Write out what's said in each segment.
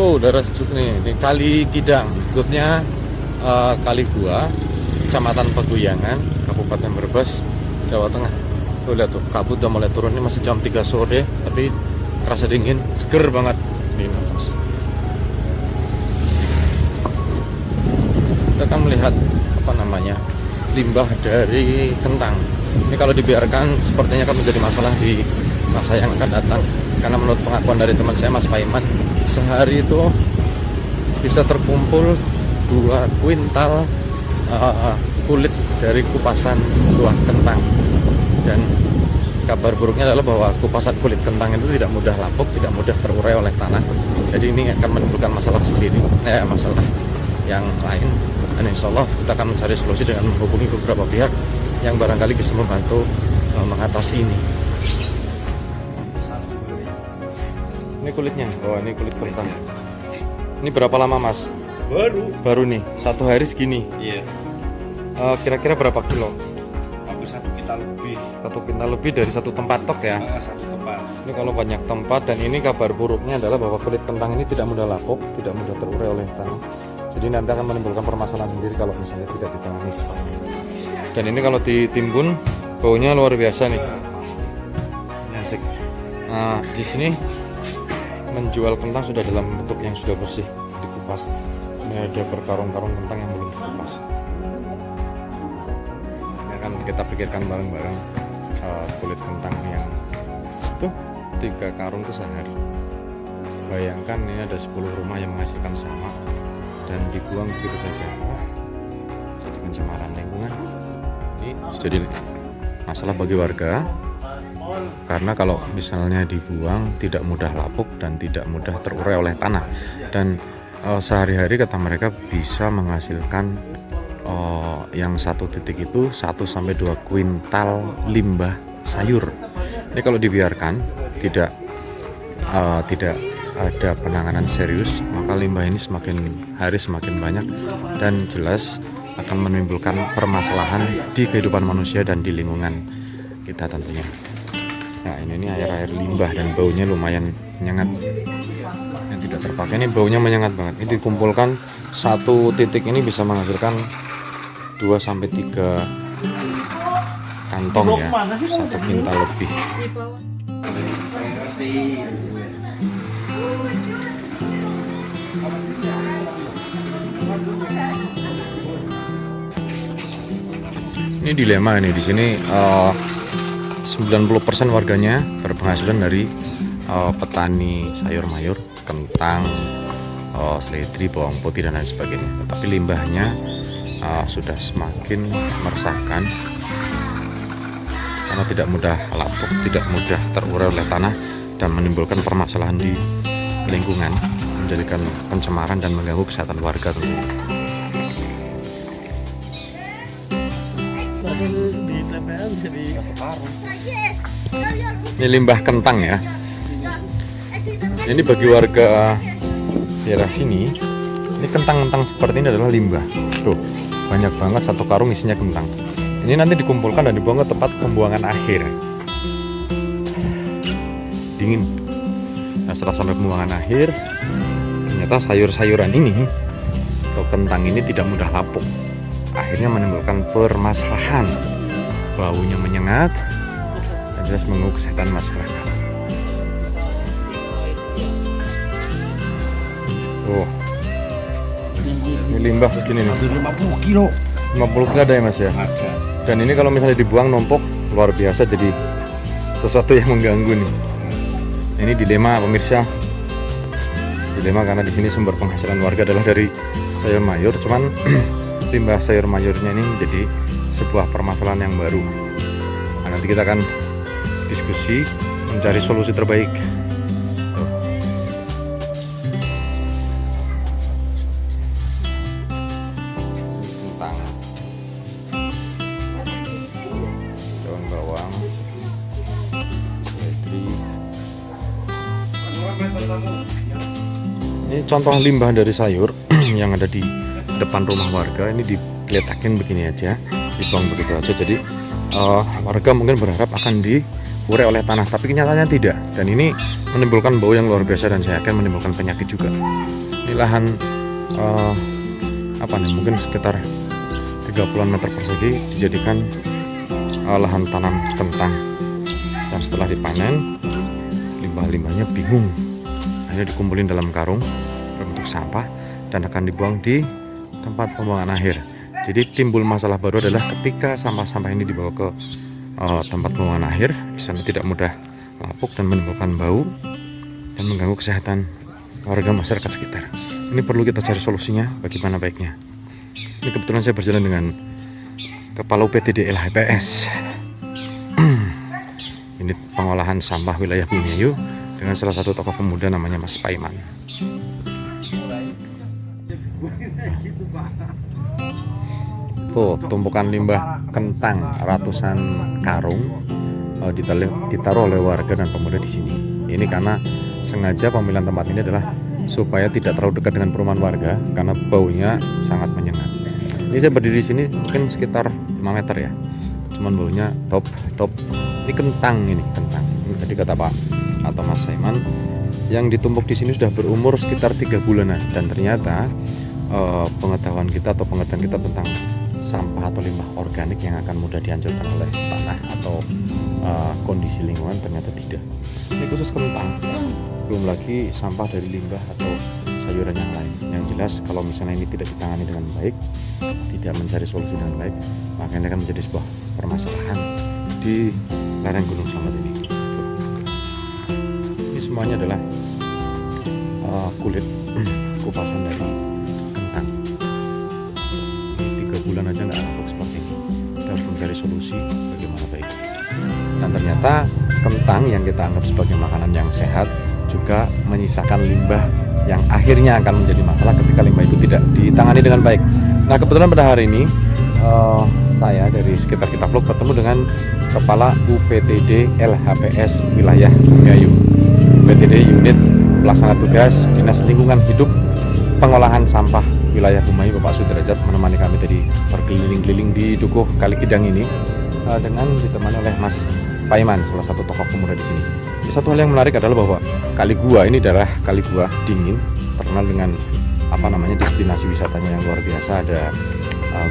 Tuh udara sejuk nih, ini Kali Kidang, ikutnya Kali Gua, Kecamatan Peguyangan, Kabupaten Brebes, Jawa Tengah. Tuh lihat tuh, kabut udah mulai turun, ini masih jam 3 sore, tapi terasa dingin, seger banget. Ini nafas. Kita akan melihat apa namanya, limbah dari kentang. Ini kalau dibiarkan sepertinya akan menjadi masalah di masa yang akan datang. Karena menurut pengakuan dari teman saya, Mas Paiman, sehari itu bisa terkumpul 2 kuintal kulit dari kupasan buah kentang. Dan kabar buruknya adalah bahwa kupasan kulit kentang itu tidak mudah lapuk, tidak mudah terurai oleh tanah. Jadi ini akan menimbulkan masalah sendiri, masalah yang lain. Dan insya Allah kita akan mencari solusi dengan menghubungi beberapa pihak yang barangkali bisa membantu mengatasi ini. Ini kulitnya, oh ini kulit kentang. Ini berapa lama mas? Baru nih, 1 hari segini. Iya. Kira-kira berapa kilo? Hampir 1 kintal lebih. 1 kintal lebih dari 1 tempat tok ya? 1 tempat. Ini kalau banyak tempat, dan ini kabar buruknya adalah bahwa kulit kentang ini tidak mudah lapuk, tidak mudah terurai oleh tanah. Jadi nanti akan menimbulkan permasalahan sendiri kalau misalnya tidak ditangani secepatnya. Dan ini kalau ditimbun, baunya luar biasa nih. Ini asik. Nah, di sini menjual kentang sudah dalam bentuk yang sudah bersih, dikupas. Ini ada berkarung-karung kentang yang belum dikupas. Ini akan kita pikirkan bareng-bareng, kulit kentang yang itu 3 karung itu sehari. Bayangkan ini ada 10 rumah yang menghasilkan sama dan dibuang begitu saja. Jadi pencemaran lingkungan. Ini jadi masalah bagi warga. Karena kalau misalnya dibuang tidak mudah lapuk dan tidak mudah terurai oleh tanah. Dan sehari-hari kata mereka bisa menghasilkan yang 1 titik itu 1-2 kuintal limbah sayur. Ini kalau dibiarkan tidak ada penanganan serius, maka limbah ini semakin hari semakin banyak dan jelas akan menimbulkan permasalahan di kehidupan manusia dan di lingkungan kita tentunya. Nah ini air limbah dan baunya lumayan menyengat. Yang tidak terpakai ini baunya menyengat banget. Ini dikumpulkan 1 titik ini bisa menghasilkan 2-3 kantong ya, 1 kintal lebih. Ini dilema nih di sini. 90% warganya berpenghasilan dari petani sayur mayur, kentang, seledri, bawang putih dan lain sebagainya. Tetapi limbahnya sudah semakin meresahkan karena tidak mudah lapuk, tidak mudah terurai oleh tanah dan menimbulkan permasalahan di lingkungan, menjadikan pencemaran dan mengganggu kesehatan warga tentunya. Ini limbah kentang ya. Ini bagi warga daerah sini, ini kentang-kentang seperti ini adalah limbah. Tuh, banyak banget 1 karung isinya kentang. Ini nanti dikumpulkan dan dibuang ke tempat pembuangan akhir. Dingin. Nah, setelah sampai pembuangan akhir, ternyata sayur-sayuran ini atau kentang ini tidak mudah lapuk. Akhirnya menimbulkan permasalahan, baunya menyengat dan jelas mengganggu kesehatan masyarakat. Oh, ini limbah segini nih. 50 kilo. 50 kilo ada ya mas ya? Ada. Dan ini kalau misalnya dibuang numpuk luar biasa, jadi sesuatu yang mengganggu nih. Ini dilema pemirsa. Dilema karena di sini sumber penghasilan warga adalah dari sayur mayur, cuman limbah sayur mayurnya ini menjadi sebuah permasalahan yang baru. Nah, nanti kita akan diskusi mencari solusi terbaik. Kentang, daun bawang, seledri. Ini contoh limbah dari sayur yang ada di depan rumah warga. Ini digeletakin begini aja, dibuang begitu aja. Jadi warga mungkin berharap akan diurai oleh tanah, tapi kenyataannya tidak. Dan ini menimbulkan bau yang luar biasa dan saya yakin menimbulkan penyakit juga. Ini lahan mungkin sekitar 30-an meter persegi dijadikan lahan tanam kentang. Dan setelah dipanen, limbah-limbahnya bingung, akhirnya dikumpulin dalam karung berbentuk sampah dan akan dibuang di tempat pembuangan akhir. Jadi timbul masalah baru adalah ketika sampah-sampah ini dibawa ke tempat pembuangan akhir, di sana tidak mudah melapuk dan menimbulkan bau dan mengganggu kesehatan warga masyarakat sekitar. Ini perlu kita cari solusinya bagaimana baiknya. Ini kebetulan saya berjalan dengan Kepala UPTD LHPS. Ini pengolahan sampah wilayah Bumiayu dengan salah satu tokoh pemuda namanya Mas Paiman. Tuh, tumpukan limbah kentang ratusan karung ditaruh oleh warga dan pemuda di sini. Ini karena sengaja pemilihan tempat ini adalah supaya tidak terlalu dekat dengan perumahan warga karena baunya sangat menyengat. Ini saya berdiri di sini mungkin sekitar 5 meter ya. Cuman baunya top. Ini kentang. Ini tadi kata Pak atau Mas Saiman yang ditumpuk di sini sudah berumur sekitar 3 bulanan dan ternyata pengetahuan kita tentang sampah atau limbah organik yang akan mudah dihancurkan oleh tanah atau kondisi lingkungan ternyata tidak. Ini khusus kentang, belum lagi sampah dari limbah atau sayuran yang lain. Yang jelas kalau misalnya ini tidak ditangani dengan baik, tidak mencari solusi dengan baik, maka ini akan menjadi sebuah permasalahan di lereng Gunung Slamet ini. Ini semuanya adalah kulit kupasan dari kentang. 3 bulan aja nggak lapuk seperti ini. Kita harus mencari solusi bagaimana baik. Dan ternyata kentang yang kita anggap sebagai makanan yang sehat juga menyisakan limbah yang akhirnya akan menjadi masalah ketika limbah itu tidak ditangani dengan baik. Nah kebetulan pada hari ini saya dari sekitar Kita Vlog bertemu dengan Kepala UPTD LHPS Wilayah Bumiayu, UPTD Unit Pelaksana Tugas Dinas Lingkungan Hidup Pengolahan Sampah Wilayah Bumiayu, Bapak Sudrajat menemani kami tadi berkeliling-keliling di Dukuh Kalikidang ini dengan ditemani oleh Mas Paiman, salah satu tokoh pemuda di sini. Satu hal yang menarik adalah bahwa Kali Gua ini adalah kali gua dingin, terkenal dengan destinasi wisatanya yang luar biasa, ada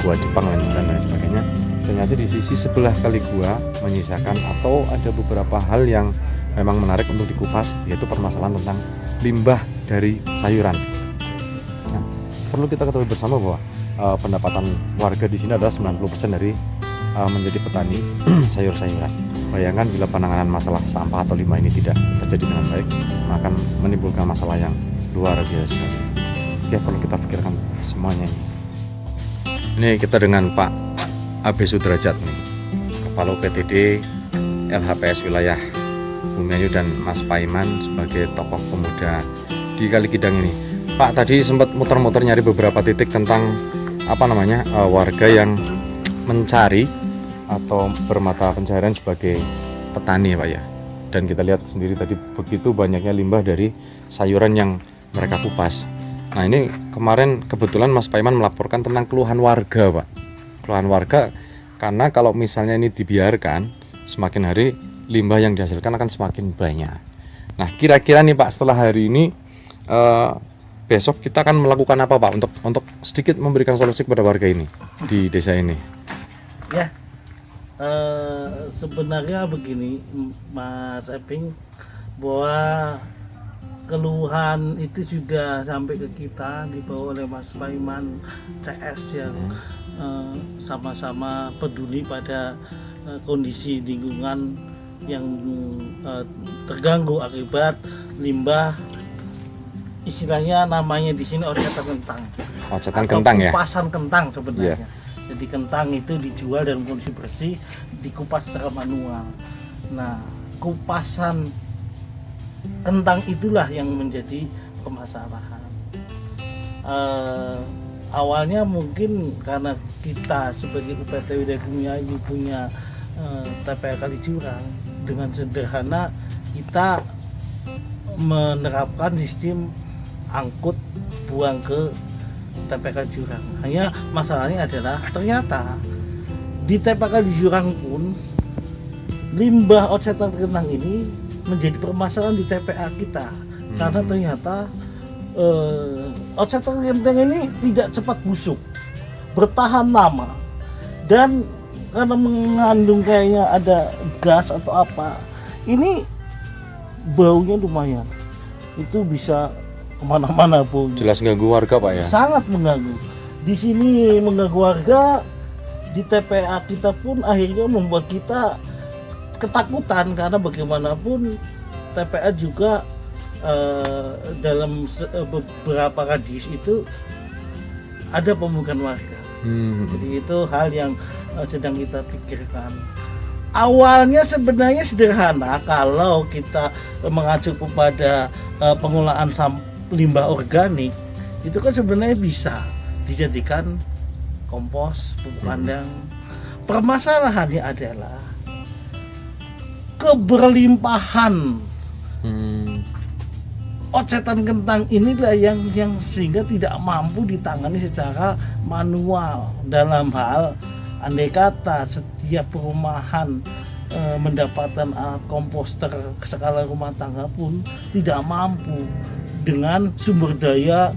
gua Jepang dan lain sebagainya. Ternyata di sisi sebelah Kali Gua menyisakan atau ada beberapa hal yang memang menarik untuk dikupas, yaitu permasalahan tentang limbah dari sayuran. Nah, perlu kita ketahui bersama bahwa pendapatan warga di sini adalah 90% dari menjadi petani sayur-sayuran. Bayangkan bila penanganan masalah sampah atau limbah ini tidak terjadi dengan baik, maka akan menimbulkan masalah yang luar biasa. Ya perlu kita pikirkan semuanya ini. Ini kita dengan Pak AB Sudrajat nih, Kepala UPTD LHPS Wilayah Bumiayu, dan Mas Paiman sebagai tokoh pemuda di Kalikidang ini. Pak tadi sempat muter-muter nyari beberapa titik tentang warga yang mencari atau bermata pencaharian sebagai petani ya Pak ya. Dan kita lihat sendiri tadi begitu banyaknya limbah dari sayuran yang mereka kupas. Nah ini kemarin kebetulan Mas Paiman melaporkan tentang keluhan warga Pak. Keluhan warga karena kalau misalnya ini dibiarkan, semakin hari limbah yang dihasilkan akan semakin banyak. Nah kira-kira nih Pak, setelah hari ini besok kita akan melakukan apa Pak untuk sedikit memberikan solusi kepada warga ini di desa ini? Ya, sebenarnya begini Mas Eping, bahwa keluhan itu sudah sampai ke kita, dibawa oleh Mas Paiman CS yang sama-sama peduli pada kondisi lingkungan yang terganggu akibat limbah, istilahnya namanya di sini ocetan kentang. Ocetan kentang ya? Kupasan kentang sebenarnya. Yeah. Jadi kentang itu dijual dalam kondisi bersih, dikupas secara manual. Nah, kupasan kentang itulah yang menjadi permasalahan. Awalnya mungkin karena kita sebagai UPT Wilayah Bumiayu punya TPA Kali Jurang, dengan sederhana kita menerapkan sistem angkut buang ke TPA Kali Jurang. Hanya masalahnya adalah ternyata di TPA Kali Jurang pun limbah ocetan kentang ini menjadi permasalahan di TPA kita karena ternyata ocetan kentang ini tidak cepat busuk, bertahan lama, dan karena mengandung kayaknya ada gas atau apa, ini baunya lumayan, itu bisa kemana-mana baunya. Jelas ganggu warga Pak ya. Sangat mengganggu. Di sini mengganggu warga, di TPA kita pun akhirnya membuat kita ketakutan karena bagaimanapun TPA juga dalam beberapa radius itu ada pemukiman warga. Jadi itu hal yang sedang kita pikirkan. Awalnya sebenarnya sederhana kalau kita mengacu kepada pengolahan limbah organik, itu kan sebenarnya bisa dijadikan kompos, pupuk kandang. Permasalahannya adalah keberlimpahan ocetan kentang inilah yang sehingga tidak mampu ditangani secara manual. Dalam hal andai kata setiap perumahan mendapatkan alat komposter skala rumah tangga pun tidak mampu dengan sumber daya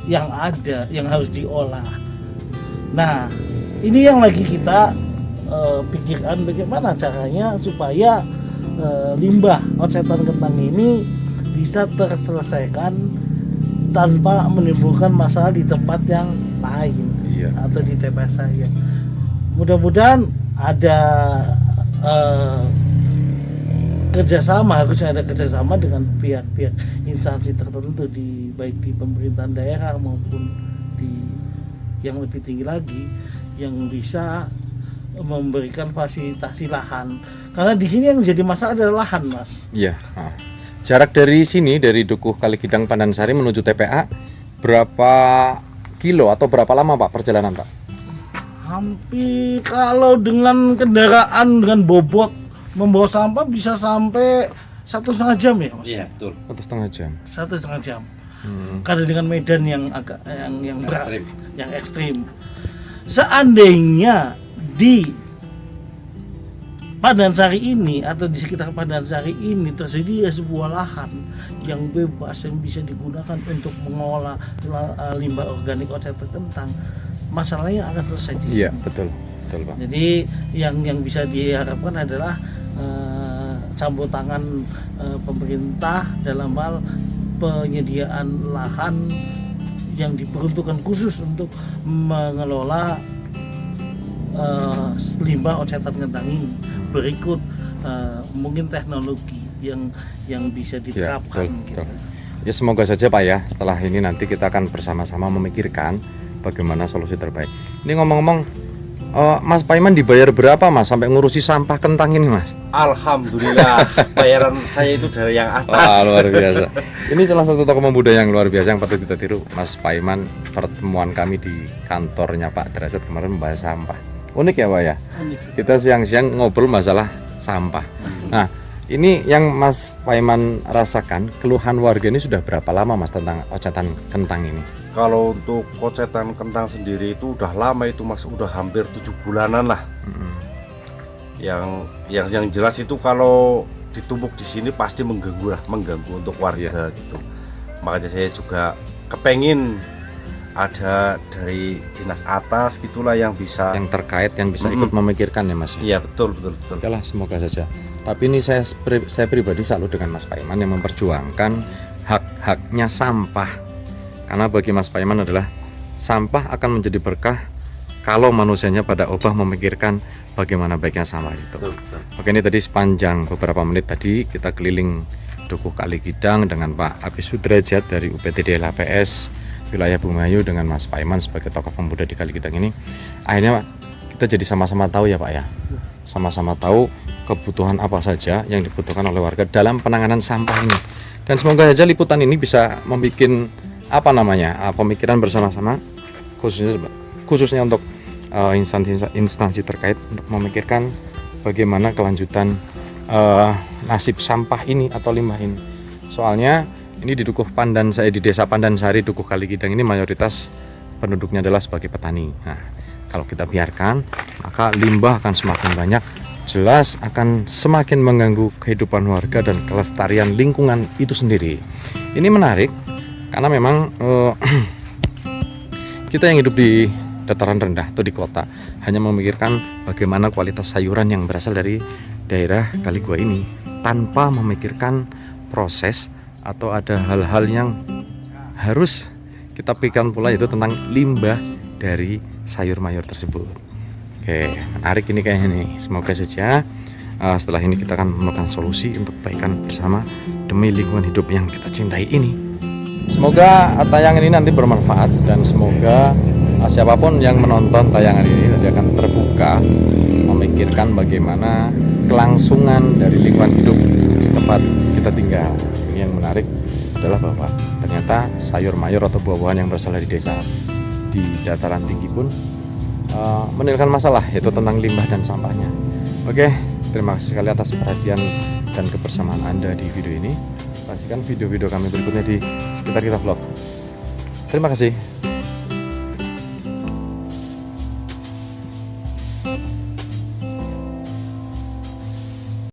yang ada yang harus diolah. Nah, ini yang lagi kita pikirkan bagaimana caranya supaya limbah ocetan kentang ini bisa terselesaikan tanpa menimbulkan masalah di tempat yang lain atau di TPS saya. Mudah-mudahan ada kerjasama, harusnya ada kerjasama dengan pihak-pihak instansi tertentu baik di pemerintahan daerah maupun di yang lebih tinggi lagi yang bisa memberikan fasilitasi lahan, karena di sini yang jadi masalah adalah lahan, Mas. Iya. Jarak dari sini, dari Dukuh Kaligidang Pandansari menuju TPA berapa kilo atau berapa lama Pak perjalanan Pak? Hampir kalau dengan kendaraan dengan bobot membawa sampah bisa sampai 1,5 jam ya, Mas? Iya, betul. 1,5 jam. 1,5 jam. Karena dengan medan yang agak yang berat, Ekstrim. yang ekstrim. Seandainya di Pandansari ini atau di sekitar Pandansari ini tersedia sebuah lahan yang bebas yang bisa digunakan untuk mengolah limbah organik ocetan kentang, masalahnya akan selesai. Iya, betul Pak. Jadi yang bisa diharapkan adalah campur tangan pemerintah dalam hal penyediaan lahan yang diperuntukkan khusus untuk mengelola limbah ocetan kentang ini. Berikut mungkin teknologi yang bisa diterapkan. Betul. Ya semoga saja Pak ya, setelah ini nanti kita akan bersama-sama memikirkan bagaimana solusi terbaik. Ini ngomong-ngomong, Mas Paiman dibayar berapa Mas sampai ngurusi sampah kentang ini Mas? Alhamdulillah, bayaran saya itu dari yang atas. Wah, luar biasa. Ini salah satu tokoh pemuda yang luar biasa yang patut kita tiru, Mas Paiman. Pertemuan kami di kantornya Pak Derajat kemarin membahas sampah. Unik ya Pak ya? Unik. Kita siang-siang ngobrol masalah sampah. Nah, ini yang Mas Paiman rasakan, keluhan warga ini sudah berapa lama Mas tentang ocetan kentang ini? Kalau untuk ocetan kentang sendiri itu udah lama itu Mas, udah hampir 7 bulanan lah. Yang jelas itu kalau ditumpuk di sini pasti mengganggu untuk warga gitu. Makanya saya juga kepengin ada dari dinas atas gitulah yang bisa, yang terkait, yang bisa ikut memikirkan ya Mas. Iya betul. Oke lah, semoga saja. Tapi ini saya pribadi salut dengan Mas Paiman yang memperjuangkan hak-haknya sampah. Karena bagi Mas Paiman adalah sampah akan menjadi berkah kalau manusianya pada obah memikirkan bagaimana baiknya sampah itu. Betul. Oke, ini tadi sepanjang beberapa menit tadi kita keliling Dukuh Kaligidang dengan Pak Apis Sudrajat dari UPTD LHPS wilayah Bumayu dengan Mas Paiman sebagai tokoh pemuda di Kaligidang ini. Akhirnya Pak, kita jadi sama-sama tahu ya Pak ya, sama-sama tahu kebutuhan apa saja yang dibutuhkan oleh warga dalam penanganan sampah ini. Dan semoga saja liputan ini bisa membuat pemikiran bersama-sama, khususnya untuk instansi terkait untuk memikirkan bagaimana kelanjutan nasib sampah ini atau limbah ini. Soalnya ini di Dukuh Pandansari, di Desa Pandansari Dukuh Kaligidang ini mayoritas penduduknya adalah sebagai petani. Nah, kalau kita biarkan maka limbah akan semakin banyak jelas akan semakin mengganggu kehidupan warga dan kelestarian lingkungan itu sendiri. Ini menarik karena memang kita yang hidup di dataran rendah atau di kota hanya memikirkan bagaimana kualitas sayuran yang berasal dari daerah Kali Gua ini, tanpa memikirkan proses atau ada hal-hal yang harus kita pikirkan pula, yaitu tentang limbah dari sayur mayur tersebut. Oke, menarik ini kayaknya nih. Semoga saja setelah ini kita akan menemukan solusi untuk kebaikan bersama demi lingkungan hidup yang kita cintai ini. Semoga tayangan ini nanti bermanfaat, dan semoga siapapun yang menonton tayangan ini nanti akan terbuka memikirkan bagaimana kelangsungan dari lingkungan hidup tempat kita tinggal. Ini yang menarik adalah bahwa ternyata sayur mayur atau buah-buahan yang berasal dari desa di dataran tinggi pun menimbulkan masalah, yaitu tentang limbah dan sampahnya. Oke, terima kasih sekali atas perhatian dan kebersamaan Anda di video ini. Saksikan video-video kami berikutnya di Sekitar Kita Vlog. Terima kasih.